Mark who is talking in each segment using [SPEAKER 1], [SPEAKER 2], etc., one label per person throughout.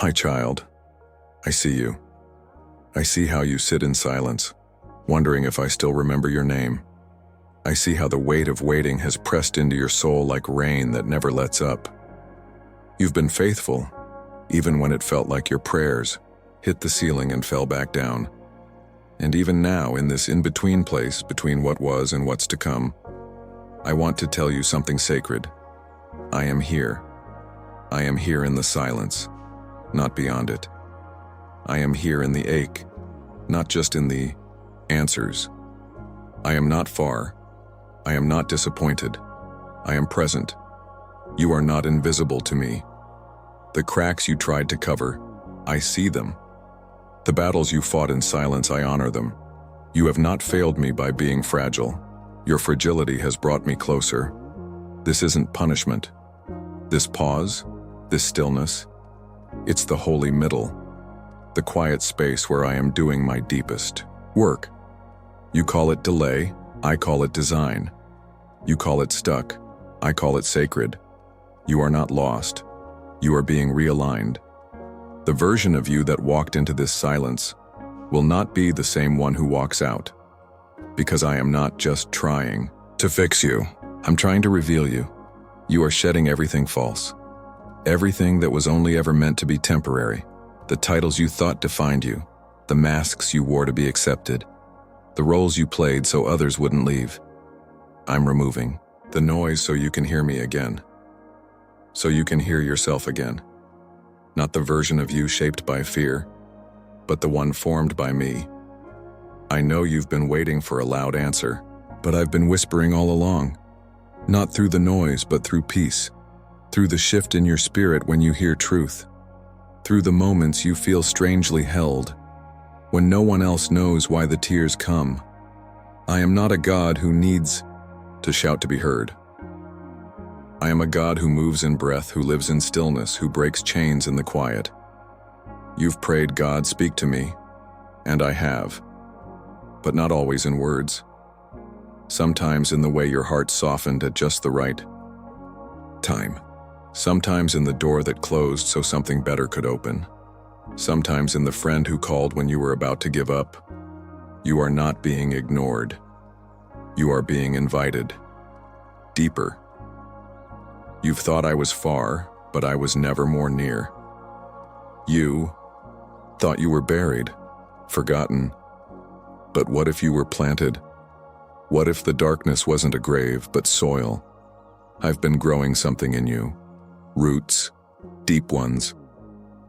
[SPEAKER 1] My child, I see you. I see how you sit in silence, wondering if I still remember your name. I see how the weight of waiting has pressed into your soul like rain that never lets up. You've been faithful, even when it felt like your prayers hit the ceiling and fell back down. And even now, in this in-between place between what was and what's to come, I want to tell you something sacred. I am here. I am here in the silence, not beyond it. I am here in the ache, not just in the answers. I am not far. I am not disappointed. I am present. You are not invisible to me. The cracks you tried to cover, I see them. The battles you fought in silence, I honor them. You have not failed me by being fragile. Your fragility has brought me closer. This isn't punishment. This pause, this stillness, it's the holy middle, the quiet space where I am doing my deepest work. You call it delay, I call it design. You call it stuck, I call it sacred. You are not lost. You are being realigned. The version of you that walked into this silence will not be the same one who walks out. Because I am not just trying to fix you. I'm trying to reveal you. You are shedding everything false. Everything that was only ever meant to be temporary. The titles you thought defined you. The masks you wore to be accepted. The roles you played so others wouldn't leave. I'm removing the noise so you can hear me again. So you can hear yourself again. Not the version of you shaped by fear, but the one formed by me. I know you've been waiting for a loud answer, but I've been whispering all along. Not through the noise, but through peace. Through the shift in your spirit when you hear truth. Through the moments you feel strangely held, when no one else knows why the tears come. I am not a God who needs to shout to be heard. I am a God who moves in breath, who lives in stillness, who breaks chains in the quiet. You've prayed, God, speak to me, and I have, but not always in words. Sometimes in the way your heart softened at just the right time. Sometimes in the door that closed so something better could open. Sometimes in the friend who called when you were about to give up. You are not being ignored. You are being invited. Deeper. You've thought I was far, but I was never more near. You thought you were buried, forgotten. But what if you were planted? What if the darkness wasn't a grave, but soil? I've been growing something in you. Roots, deep ones.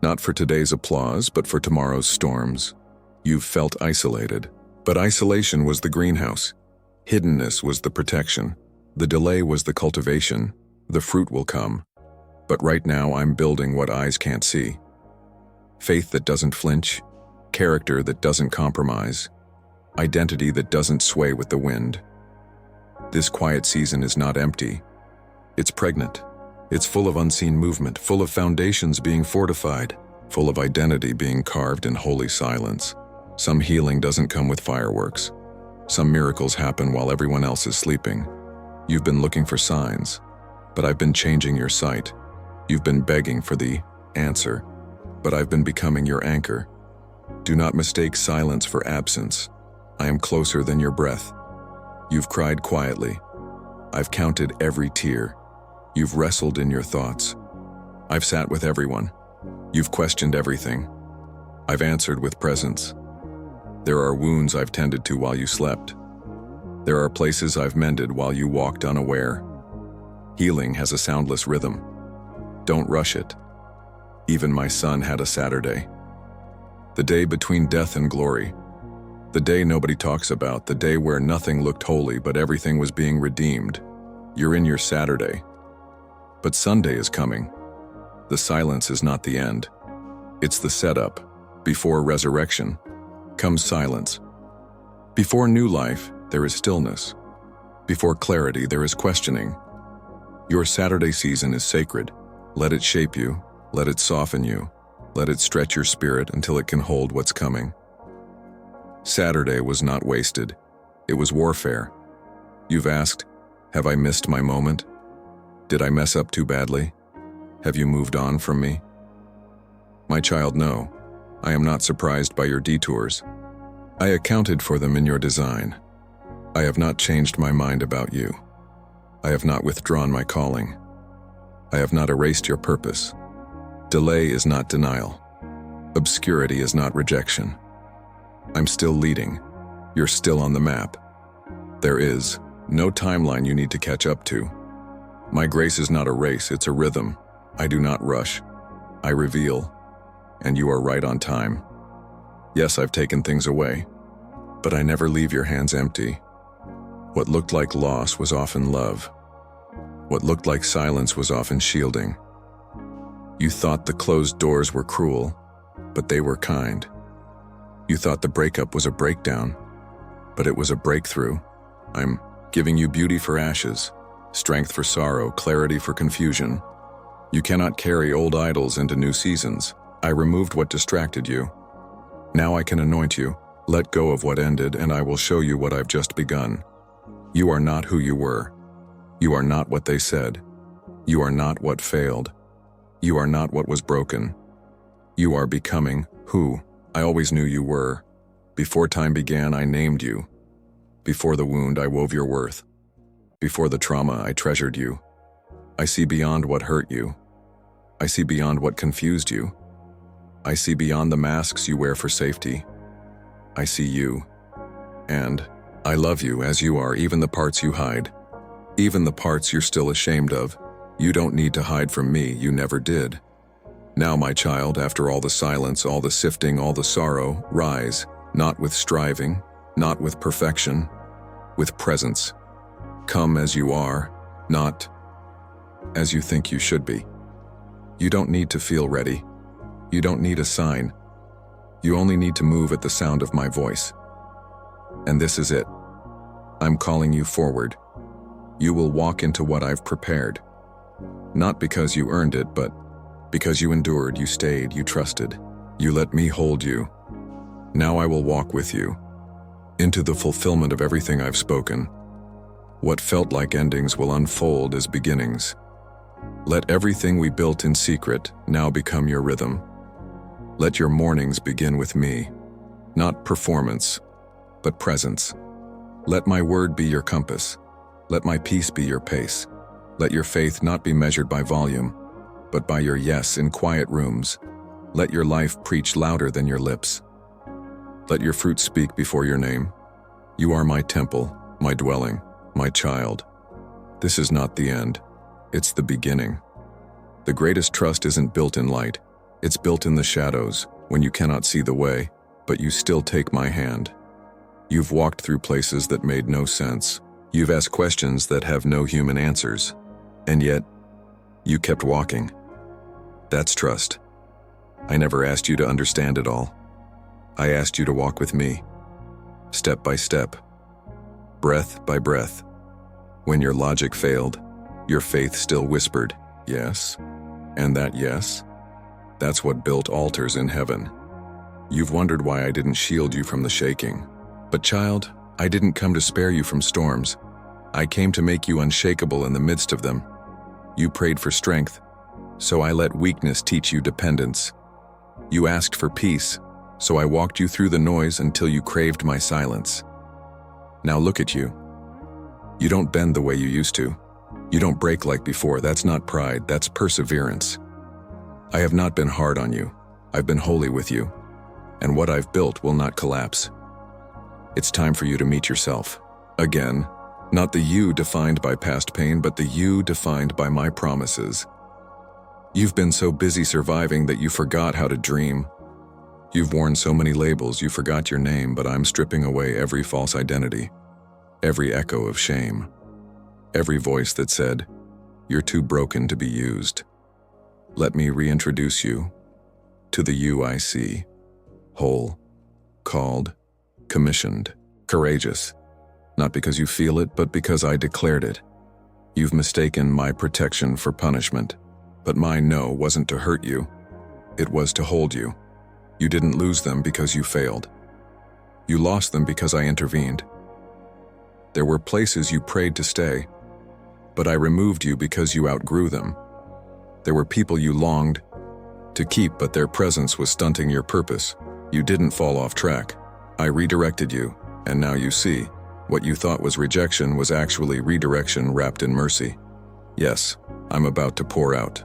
[SPEAKER 1] Not for today's applause, but for tomorrow's storms. You've felt isolated, but isolation was the greenhouse. Hiddenness was the protection. The delay was the cultivation. The fruit will come. But right now I'm building what eyes can't see. Faith that doesn't flinch, character that doesn't compromise, identity that doesn't sway with the wind. This quiet season is not empty. It's pregnant. It's full of unseen movement, full of foundations being fortified, full of identity being carved in holy silence. Some healing doesn't come with fireworks. Some miracles happen while everyone else is sleeping. You've been looking for signs, but I've been changing your sight. You've been begging for the answer, but I've been becoming your anchor. Do not mistake silence for absence. I am closer than your breath. You've cried quietly. I've counted every tear. You've wrestled in your thoughts. I've sat with everyone. You've questioned everything. I've answered with presence. There are wounds I've tended to while you slept. There are places I've mended while you walked unaware. Healing has a soundless rhythm. Don't rush it. Even my son had a Saturday. The day between death and glory. The day nobody talks about, the day where nothing looked holy but everything was being redeemed. You're in your Saturday. But Sunday is coming. The silence is not the end. It's the setup. Before resurrection comes silence. Before new life, there is stillness. Before clarity, there is questioning. Your Saturday season is sacred. Let it shape you. Let it soften you. Let it stretch your spirit until it can hold what's coming. Saturday was not wasted. It was warfare. You've asked, have I missed my moment? Did I mess up too badly? Have you moved on from me? My child, no. I am not surprised by your detours. I accounted for them in your design. I have not changed my mind about you. I have not withdrawn my calling. I have not erased your purpose. Delay is not denial. Obscurity is not rejection. I'm still leading. You're still on the map. There is no timeline you need to catch up to. My grace is not a race, it's a rhythm. I do not rush. I reveal. And you are right on time. Yes, I've taken things away, but I never leave your hands empty. What looked like loss was often love. What looked like silence was often shielding. You thought the closed doors were cruel, but they were kind. You thought the breakup was a breakdown, but it was a breakthrough. I'm giving you beauty for ashes, strength for sorrow, clarity for confusion. You cannot carry old idols into new seasons. I removed what distracted you. Now I can anoint you. Let go of what ended, and I will show you what I've just begun. You are not who you were. You are not what they said. You are not what failed. You are not what was broken. You are becoming who I always knew you were. Before time began, I named you. Before the wound, I wove your worth. Before the trauma, I treasured you. I see beyond what hurt you. I see beyond what confused you. I see beyond the masks you wear for safety. I see you. And I love you as you are, even the parts you hide. Even the parts you're still ashamed of. You don't need to hide from me, you never did. Now, my child, after all the silence, all the sifting, all the sorrow, rise, not with striving, not with perfection, with presence. Come as you are, not as you think you should be. You don't need to feel ready. You don't need a sign. You only need to move at the sound of my voice. And this is it. I'm calling you forward. You will walk into what I've prepared. Not because you earned it, but because you endured, you stayed, you trusted. You let me hold you. Now I will walk with you into the fulfillment of everything I've spoken. What felt like endings will unfold as beginnings. Let everything we built in secret now become your rhythm. Let your mornings begin with me, not performance, but presence. Let my word be your compass. Let my peace be your pace. Let your faith not be measured by volume, but by your yes in quiet rooms. Let your life preach louder than your lips. Let your fruit speak before your name. You are my temple, my dwelling, my child. This is not the end. It's the beginning. The greatest trust isn't built in light. It's built in the shadows, when you cannot see the way, but you still take my hand. You've walked through places that made no sense. You've asked questions that have no human answers. And yet, you kept walking. That's trust. I never asked you to understand it all. I asked you to walk with me, step by step, breath by breath. When your logic failed, your faith still whispered, yes. And that yes, that's what built altars in heaven. You've wondered why I didn't shield you from the shaking. But child, I didn't come to spare you from storms. I came to make you unshakable in the midst of them. You prayed for strength, so I let weakness teach you dependence. You asked for peace, so I walked you through the noise until you craved my silence. Now look at you. You don't bend the way you used to. You don't break like before. That's not pride, that's perseverance. I have not been hard on you. I've been holy with you. And what I've built will not collapse. It's time for you to meet yourself. Again, not the you defined by past pain, but the you defined by my promises. You've been so busy surviving that you forgot how to dream. You've worn so many labels you forgot your name, but I'm stripping away every false identity, every echo of shame, every voice that said, you're too broken to be used. Let me reintroduce you to the you I see, whole, called, commissioned, courageous, not because you feel it, but because I declared it. You've mistaken my protection for punishment, but my no wasn't to hurt you. It was to hold you. You didn't lose them because you failed. You lost them because I intervened. There were places you prayed to stay, but I removed you because you outgrew them. There were people you longed, to keep, but their presence was stunting your purpose. You didn't fall off track. I redirected you, and now you see. What you thought was rejection was actually redirection wrapped in mercy. Yes, I'm about to pour out.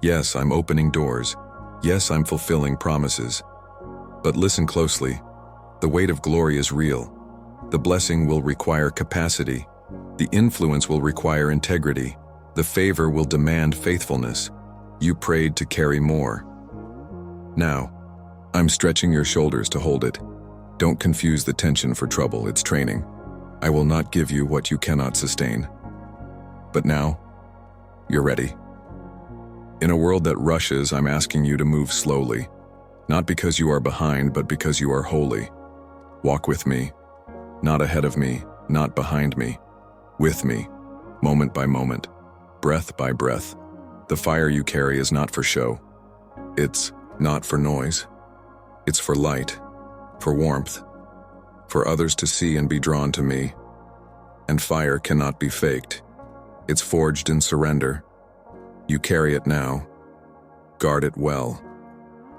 [SPEAKER 1] Yes, I'm opening doors. Yes, I'm fulfilling promises. But listen closely. The weight of glory is real. The blessing will require capacity. The influence will require integrity. The favor will demand faithfulness. You prayed to carry more. Now, I'm stretching your shoulders to hold it. Don't confuse the tension for trouble, it's training. I will not give you what you cannot sustain. But now, you're ready. In a world that rushes, I'm asking you to move slowly. Not because you are behind, but because you are holy. Walk with me. Not ahead of me, not behind me. With me, moment by moment, breath by breath. The fire you carry is not for show. It's not for noise. It's for light, for warmth, for others to see and be drawn to me. And fire cannot be faked. It's forged in surrender. You carry it now. Guard it well.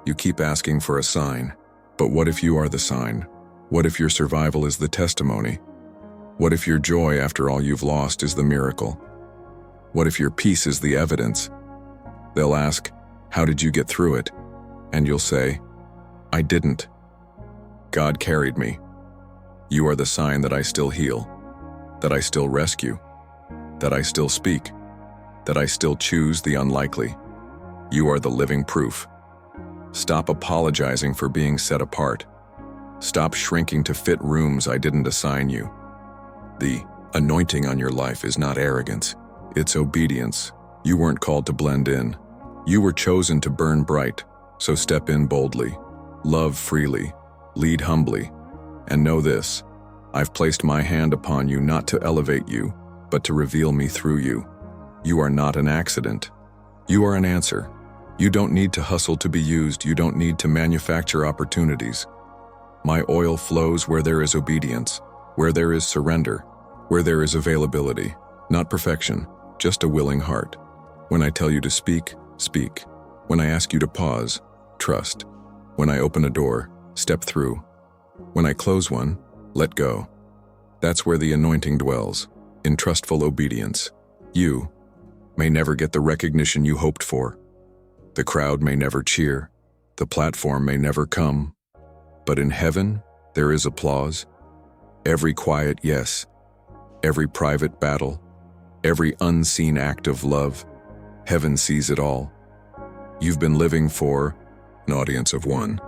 [SPEAKER 1] You keep asking for a sign. But what if you are the sign? What if your survival is the testimony? What if your joy after all you've lost is the miracle? What if your peace is the evidence? They'll ask, how did you get through it? And you'll say, I didn't. God carried me. You are the sign that I still heal, that I still rescue, that I still speak, that I still choose the unlikely. You are the living proof. Stop apologizing for being set apart. Stop shrinking to fit rooms I didn't assign you. The anointing on your life is not arrogance, it's obedience. You weren't called to blend in. You were chosen to burn bright, so step in boldly, love freely, lead humbly, and know this, I've placed my hand upon you not to elevate you, but to reveal me through you. You are not an accident. You are an answer. You don't need to hustle to be used. You don't need to manufacture opportunities. My oil flows where there is obedience, where there is surrender, where there is availability, not perfection, just a willing heart. When I tell you to speak, speak. When I ask you to pause, trust. When I open a door, step through. When I close one, let go. That's where the anointing dwells, in trustful obedience. You may never get the recognition you hoped for. The crowd may never cheer. The platform may never come. But in heaven, there is applause. Every quiet yes, every private battle, every unseen act of love, heaven sees it all. You've been living for an audience of one,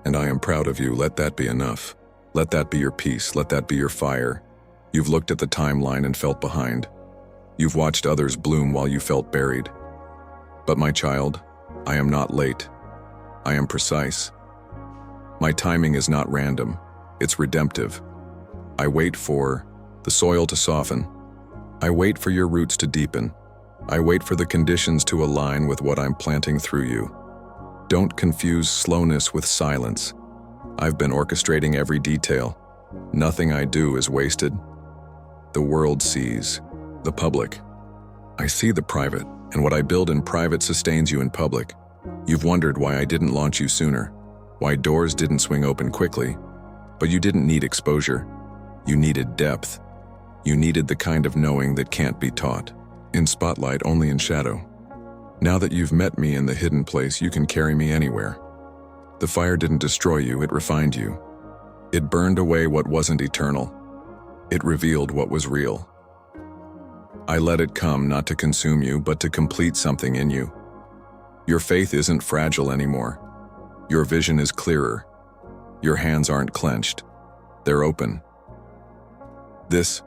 [SPEAKER 1] and I am proud of you. Let that be enough. Let that be your peace. Let that be your fire. You've looked at the timeline and felt behind. You've watched others bloom while you felt buried. But my child, I am not late. I am precise. My timing is not random. It's redemptive. I wait for the soil to soften. I wait for your roots to deepen. I wait for the conditions to align with what I'm planting through you. Don't confuse slowness with silence. I've been orchestrating every detail. Nothing I do is wasted. The world sees, the public. I see the private, and what I build in private sustains you in public. You've wondered why I didn't launch you sooner, why doors didn't swing open quickly. But you didn't need exposure. You needed depth. You needed the kind of knowing that can't be taught. In spotlight, only in shadow. Now that you've met me in the hidden place, you can carry me anywhere. The fire didn't destroy you, it refined you. It burned away what wasn't eternal. It revealed what was real. I let it come not to consume you, but to complete something in you. Your faith isn't fragile anymore. Your vision is clearer. Your hands aren't clenched. They're open. This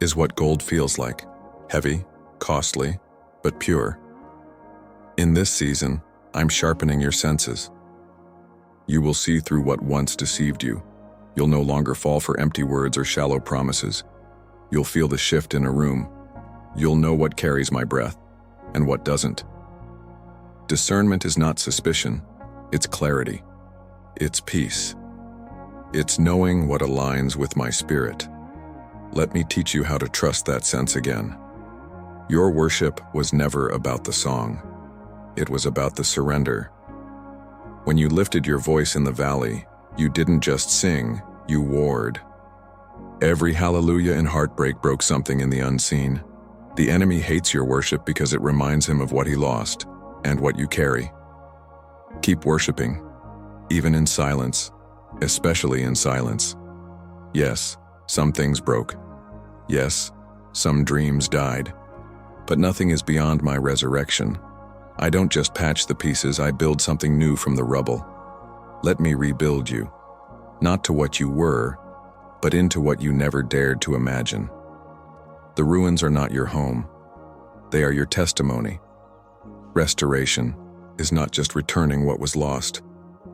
[SPEAKER 1] is what gold feels like. Heavy, costly, but pure. In this season, I'm sharpening your senses. You will see through what once deceived you. You'll no longer fall for empty words or shallow promises. You'll feel the shift in a room. You'll know what carries my breath and what doesn't. Discernment is not suspicion, it's clarity. It's peace. It's knowing what aligns with my spirit. Let me teach you how to trust that sense again. Your worship was never about the song. it was about the surrender. When you lifted your voice in the valley, you didn't just sing, you warred. Every hallelujah and heartbreak broke something in the unseen. The enemy hates your worship because it reminds him of what he lost and what you carry. Keep worshiping, even in silence, especially in silence. Yes, some things broke. Yes, some dreams died. But nothing is beyond my resurrection. I don't just patch the pieces, I build something new from the rubble. Let me rebuild you, not to what you were, but into what you never dared to imagine. The ruins are not your home. They are your testimony. Restoration is not just returning what was lost.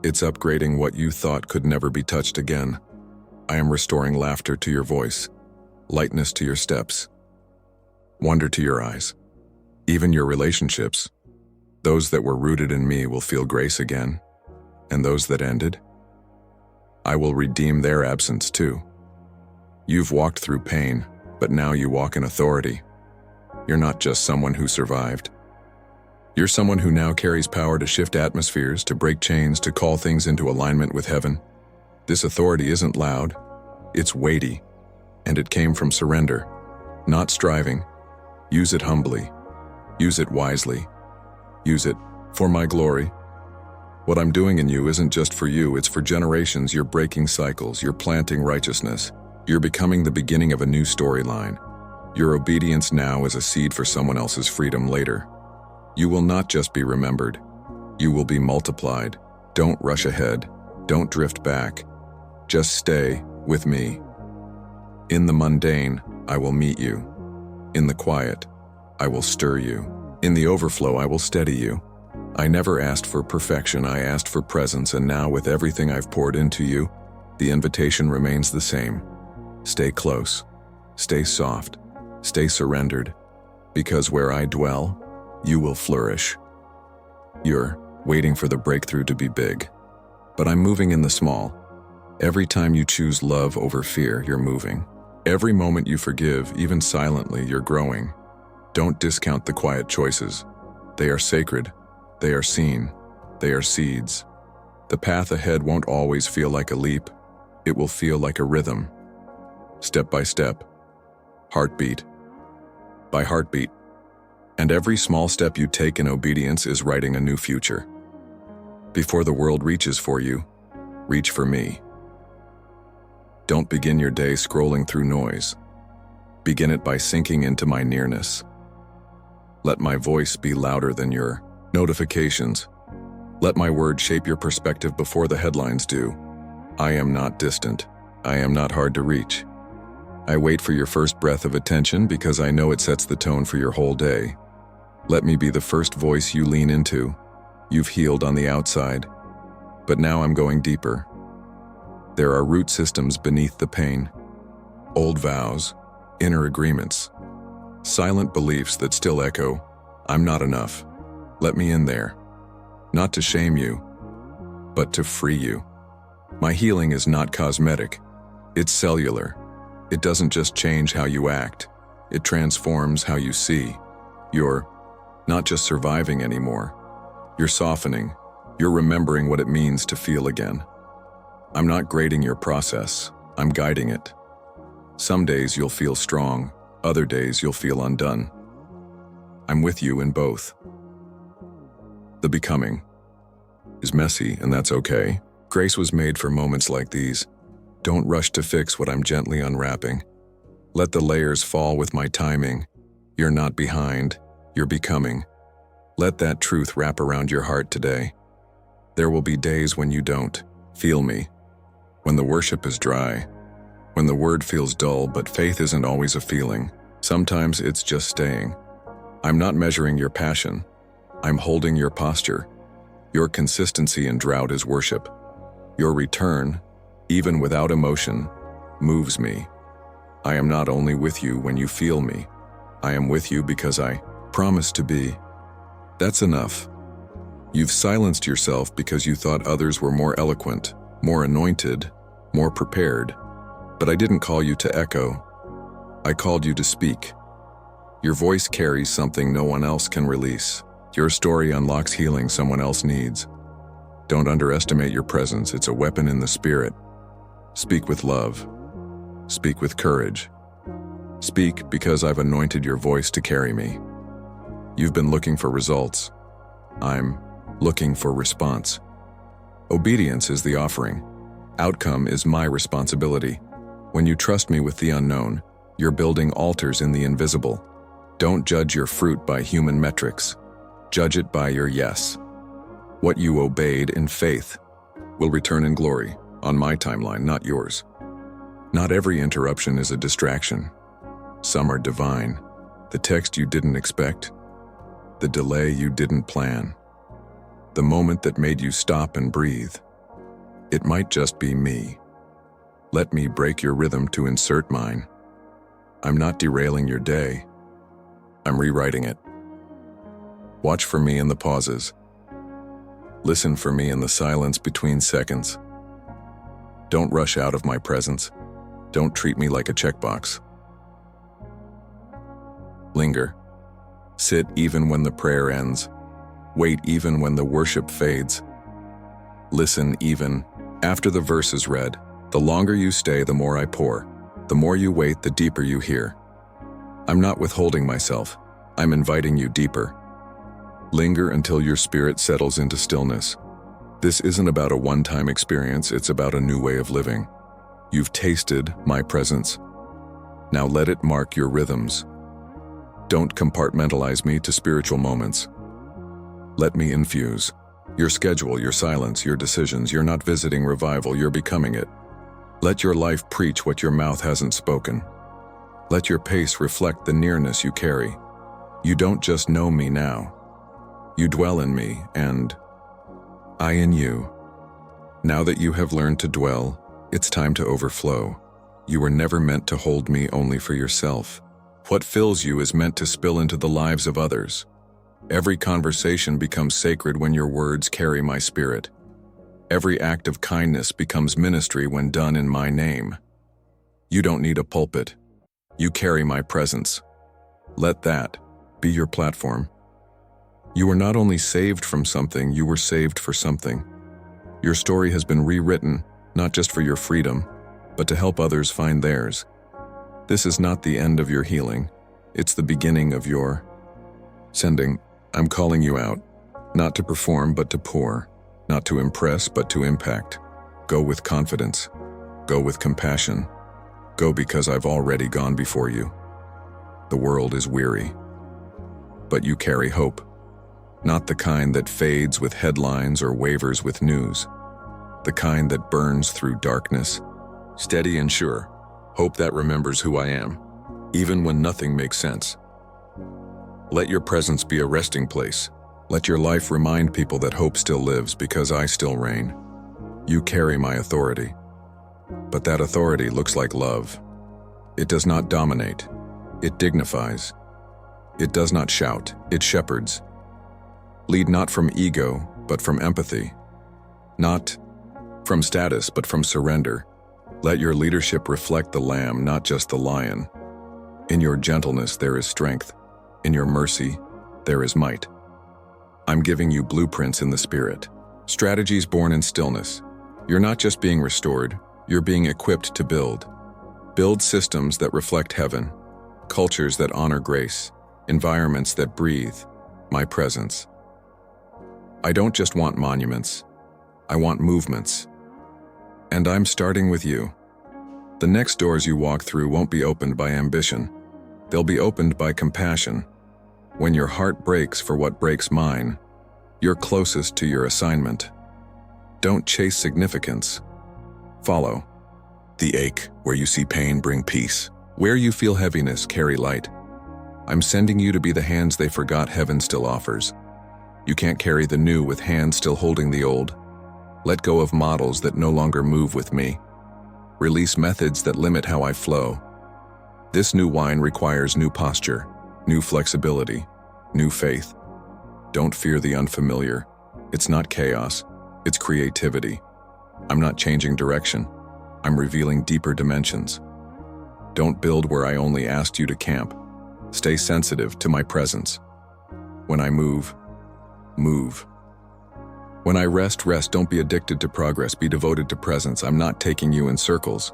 [SPEAKER 1] It's upgrading what you thought could never be touched again. I am restoring laughter to your voice, lightness to your steps, wonder to your eyes. Even your relationships, those that were rooted in me, will feel grace again, and those that ended, I will redeem their absence too. You've walked through pain, but now you walk in authority. You're not just someone who survived. You're someone who now carries power to shift atmospheres, to break chains, to call things into alignment with heaven. This authority isn't loud, it's weighty, and it came from surrender, not striving. Use it humbly. Use it wisely. Use it for my glory. What I'm doing in you isn't just for you, it's for generations. You're breaking cycles, you're planting righteousness. You're becoming the beginning of a new storyline. Your obedience now is a seed for someone else's freedom later. You will not just be remembered, you will be multiplied. Don't rush ahead, don't drift back. Just stay with me. In the mundane, I will meet you. In the quiet, I will stir you. In the overflow, I will steady you. I never asked for perfection, I asked for presence, and now with everything I've poured into you, the invitation remains the same. Stay close, stay soft, stay surrendered, because where I dwell, you will flourish. You're waiting for the breakthrough to be big, but I'm moving in the small. Every time you choose love over fear, you're moving. Every moment you forgive, even silently, you're growing. Don't discount the quiet choices. They are sacred, they are seen, they are seeds. The path ahead won't always feel like a leap, it will feel like a rhythm. Step by step, heartbeat by heartbeat. And every small step you take in obedience is writing a new future. Before the world reaches for you, reach for me. Don't begin your day scrolling through noise. Begin it by sinking into my nearness. Let my voice be louder than your notifications. Let my words shape your perspective before the headlines do. I am not distant. I am not hard to reach. I wait for your first breath of attention because I know it sets the tone for your whole day. Let me be the first voice you lean into. You've healed on the outside, but now I'm going deeper. There are root systems beneath the pain. Old vows, inner agreements, silent beliefs that still echo, I'm not enough. Let me in there. Not to shame you, but to free you. My healing is not cosmetic. It's cellular. It doesn't just change how you act. It transforms how you see. You're not just surviving anymore. You're softening. You're remembering what it means to feel again. I'm not grading your process. I'm guiding it. Some days you'll feel strong. Other days you'll feel undone. I'm with you in both. The becoming is messy, and that's okay. Grace was made for moments like these. Don't rush to fix what I'm gently unwrapping. Let the layers fall with my timing. You're not behind, you're becoming. Let that truth wrap around your heart today. There will be days when you don't feel me, when the worship is dry, when the word feels dull, but faith isn't always a feeling. Sometimes it's just staying. I'm not measuring your passion. I'm holding your posture. Your consistency in drought is worship. Your return, even without emotion, moves me. I am not only with you when you feel me. I am with you because I promise to be. That's enough. You've silenced yourself because you thought others were more eloquent, more anointed, more prepared. But I didn't call you to echo. I called you to speak. Your voice carries something no one else can release. Your story unlocks healing someone else needs. Don't underestimate your presence, it's a weapon in the spirit. Speak with love. Speak with courage. Speak because I've anointed your voice to carry me. You've been looking for results. I'm looking for response. Obedience is the offering. Outcome is my responsibility. When you trust me with the unknown, you're building altars in the invisible. Don't judge your fruit by human metrics. Judge it by your yes. What you obeyed in faith will return in glory, on my timeline, not yours. Not every interruption is a distraction. Some are divine. The text you didn't expect, the delay you didn't plan, the moment that made you stop and breathe. It might just be me. Let me break your rhythm to insert mine. I'm not derailing your day. I'm rewriting it. Watch for me in the pauses. Listen for me in the silence between seconds. Don't rush out of my presence. Don't treat me like a checkbox. Linger. Sit even when the prayer ends. Wait even when the worship fades. Listen even after the verse is read. The longer you stay, the more I pour. The more you wait, the deeper you hear. I'm not withholding myself. I'm inviting you deeper. Linger until your spirit settles into stillness. This isn't about a one-time experience, it's about a new way of living. You've tasted my presence. Now let it mark your rhythms. Don't compartmentalize me to spiritual moments. Let me infuse. Your schedule, your silence, your decisions. You're not visiting revival, you're becoming it. Let your life preach what your mouth hasn't spoken. Let your pace reflect the nearness you carry. You don't just know me now. You dwell in me, and I in you. Now that you have learned to dwell, it's time to overflow. You were never meant to hold me only for yourself. What fills you is meant to spill into the lives of others. Every conversation becomes sacred when your words carry my spirit. Every act of kindness becomes ministry when done in my name. You don't need a pulpit. You carry my presence. Let that be your platform. You were not only saved from something, you were saved for something. Your story has been rewritten, not just for your freedom, but to help others find theirs. This is not the end of your healing. It's the beginning of your sending. I'm calling you out, not to perform, but to pour, not to impress, but to impact. Go with confidence. Go with compassion. Go because I've already gone before you. The world is weary, but you carry hope. Not the kind that fades with headlines or wavers with news. The kind that burns through darkness. Steady and sure. Hope that remembers who I am, even when nothing makes sense. Let your presence be a resting place. Let your life remind people that hope still lives because I still reign. You carry my authority. But that authority looks like love. It does not dominate. It dignifies. It does not shout. It shepherds. Lead not from ego, but from empathy. Not from status, but from surrender. Let your leadership reflect the lamb, not just the lion. In your gentleness there is strength. In your mercy there is might. I'm giving you blueprints in the spirit. Strategies born in stillness. You're not just being restored, you're being equipped to build. Build systems that reflect heaven, cultures that honor grace, environments that breathe my presence. I don't just want monuments, I want movements. And I'm starting with you. The next doors you walk through won't be opened by ambition. They'll be opened by compassion. When your heart breaks for what breaks mine, you're closest to your assignment. Don't chase significance. Follow. The ache, where you see pain, bring peace. Where you feel heaviness, carry light. I'm sending you to be the hands they forgot heaven still offers. You can't carry the new with hands still holding the old. Let go of models that no longer move with me. Release methods that limit how I flow. This new wine requires new posture, new flexibility, new faith. Don't fear the unfamiliar. It's not chaos, it's creativity. I'm not changing direction. I'm revealing deeper dimensions. Don't build where I only asked you to camp. Stay sensitive to my presence. When I move, Move. When I rest, rest. Don't be addicted to progress. Be devoted to presence. I'm not taking you in circles.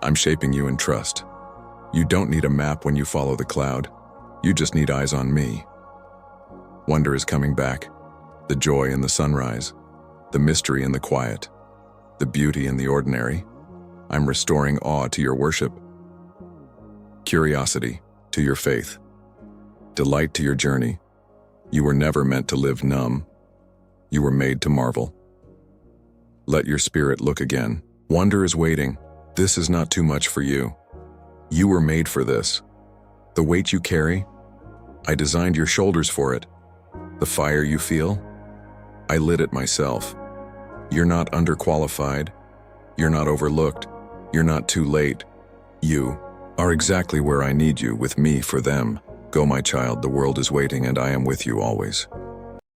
[SPEAKER 1] I'm shaping you in trust. You don't need a map when you follow the cloud. You just need eyes on me. Wonder is coming back. The joy in the sunrise. The mystery in the quiet. The beauty in the ordinary. I'm restoring awe to your worship. Curiosity to your faith. Delight to your journey. You were never meant to live numb. You were made to marvel. Let your spirit look again. Wonder is waiting. This is not too much for you. You were made for this. The weight you carry, I designed your shoulders for it. The fire you feel, I lit it myself. You're not underqualified. You're not overlooked. You're not too late. You are exactly where I need you, with me for them. Go, my child, the world is waiting and I am with you always.